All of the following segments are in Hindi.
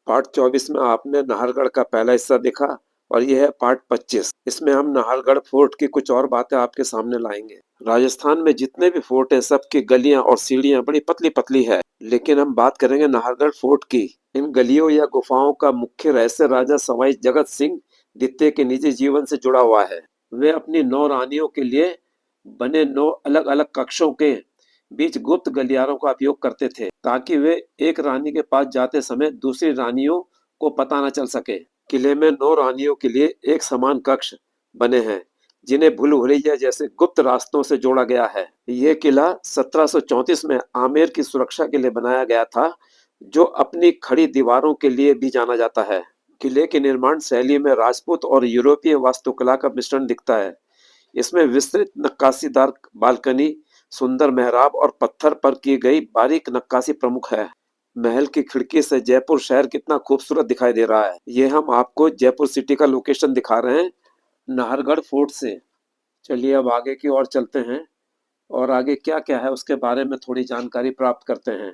पार्ट 24 में आपने नाहरगढ़ का पहला हिस्सा देखा और यह है पार्ट 25। इसमें हम नाहरगढ़ फोर्ट की कुछ और बातें आपके सामने लाएंगे। राजस्थान में जितने भी फोर्ट हैं सबकी गलियां और सीढ़ियां बड़ी पतली पतली है, लेकिन हम बात करेंगे नाहरगढ़ फोर्ट की। इन गलियों या गुफाओं का मुख्य रहस्य राजा सवाई जगत सिंह द्वितीय के निजी जीवन से जुड़ा हुआ है। वे अपनी 9 रानियों के लिए बने 9 अलग अलग कक्षों के बीच गुप्त गलियारों का उपयोग करते थे, ताकि वे एक रानी के पास जाते समय दूसरी रानियों को पता न चल सके। किले में 9 रानियों के लिए एक समान कक्ष बने हैं, जिन्हें भूल भुलैया जैसे गुप्त रास्तों से जोड़ा गया है। यह किला 1734 में आमेर की सुरक्षा के लिए बनाया गया था, जो अपनी खड़ी दीवारों के लिए भी जाना जाता है। किले की निर्माण शैली में राजपूत और यूरोपीय वास्तुकला का मिश्रण दिखता है। इसमें विस्तृत नक्काशीदार बालकनी, सुंदर मेहराब और पत्थर पर की गई बारीक नक्काशी प्रमुख है। महल की खिड़की से जयपुर शहर कितना खूबसूरत दिखाई दे रहा है। ये हम आपको जयपुर सिटी का लोकेशन दिखा रहे हैं नाहरगढ़ फोर्ट से। चलिए अब आगे की ओर चलते हैं और आगे क्या क्या है उसके बारे में थोड़ी जानकारी प्राप्त करते हैं।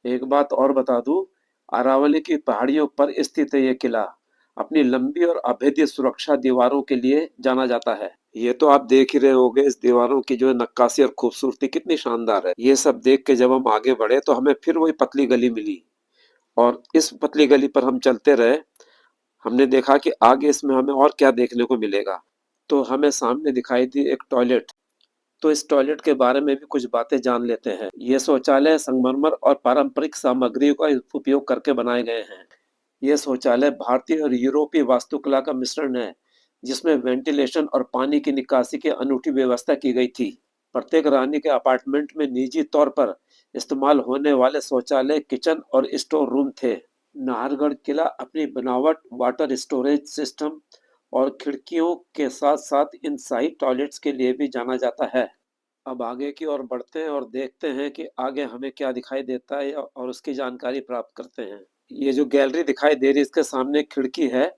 एक बात और बता दूं, अरावली की पहाड़ियों पर स्थित है ये किला। अपनी लंबी और अभेद्य सुरक्षा दीवारों के लिए जाना जाता है। ये तो आप देख ही रहे होंगे, इस दीवारों की जो नक्काशी और खूबसूरती कितनी शानदार है। ये सब देख के जब हम आगे बढ़े तो हमें फिर वही पतली गली मिली और इस पतली गली पर हम चलते रहे। हमने देखा कि आगे इसमें हमें और क्या देखने को मिलेगा। तो हमें सामने दिखाई दी एक टॉयलेट। तो इस टॉयलेट के बारे में भी कुछ बातें जान लेते हैं। ये शौचालय संगमरमर और पारंपरिक सामग्रियों का उपयोग करके बनाए गए हैं। यह शौचालय भारतीय और यूरोपीय वास्तुकला का मिश्रण है, जिसमें वेंटिलेशन और पानी की निकासी की अनूठी व्यवस्था की गई थी। प्रत्येक रानी के अपार्टमेंट में निजी तौर पर इस्तेमाल होने वाले शौचालय, किचन और स्टोर रूम थे। नाहरगढ़ किला अपनी बनावट, वाटर स्टोरेज सिस्टम और खिड़कियों के साथ साथ इन शाही टॉयलेट्स के लिए भी जाना जाता है। अब आगे की ओर बढ़ते हैं और देखते हैं कि आगे हमें क्या दिखाई देता है और उसकी जानकारी प्राप्त करते हैं। ये जो गैलरी दिखाई दे रही है, इसके सामने एक खिड़की है।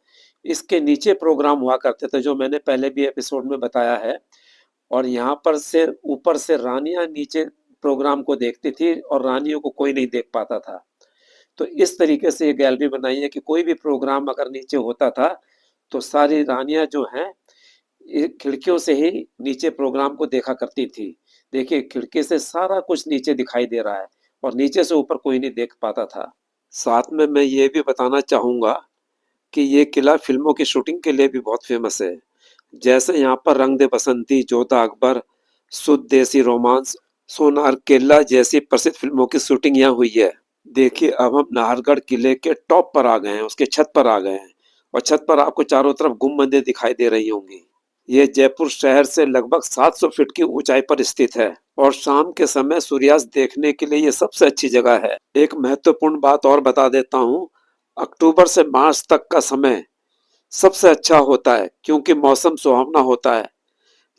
इसके नीचे प्रोग्राम हुआ करते थे, जो मैंने पहले भी एपिसोड में बताया है। और यहाँ पर से ऊपर से रानियां नीचे प्रोग्राम को देखती थी और रानियों को कोई नहीं देख पाता था। तो इस तरीके से ये गैलरी बनाई है कि कोई भी प्रोग्राम अगर नीचे होता था तो सारी रानियां जो हैं ये खिड़कियों से ही नीचे प्रोग्राम को देखा करती थी। देखिए, खिड़की से सारा कुछ नीचे दिखाई दे रहा है और नीचे से ऊपर कोई नहीं देख पाता था। साथ में मैं ये भी बताना चाहूंगा कि ये किला फिल्मों की शूटिंग के लिए भी बहुत फेमस है। जैसे यहाँ पर रंग दे बसंती, जोधा अकबर, शुद्ध देसी रोमांस, सोनार केल्ला जैसी प्रसिद्ध फिल्मों की शूटिंग यहाँ हुई है। देखिए, अब हम नाहरगढ़ किले के टॉप पर आ गए हैं, उसके छत पर आ गए हैं और छत पर आपको चारों तरफ गुम्बदें दिखाई दे रही होंगी। ये जयपुर शहर से लगभग 700 फीट की ऊंचाई पर स्थित है और शाम के समय सूर्यास्त देखने के लिए ये सबसे अच्छी जगह है। एक महत्वपूर्ण बात और बता देता हूँ, अक्टूबर से मार्च तक का समय सबसे अच्छा होता है, क्योंकि मौसम सुहावना होता है।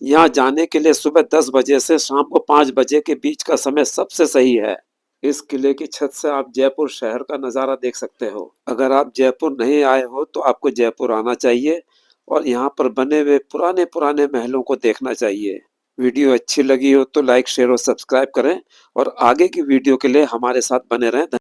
यहाँ जाने के लिए सुबह 10 बजे से शाम को 5 बजे के बीच का समय सबसे सही है। इस किले की छत से आप जयपुर शहर का नज़ारा देख सकते हो। अगर आप जयपुर नहीं आए हो तो आपको जयपुर आना चाहिए और यहाँ पर बने हुए पुराने पुराने महलों को देखना चाहिए। वीडियो अच्छी लगी हो तो लाइक, शेयर और सब्सक्राइब करें और आगे की वीडियो के लिए हमारे साथ बने रहें।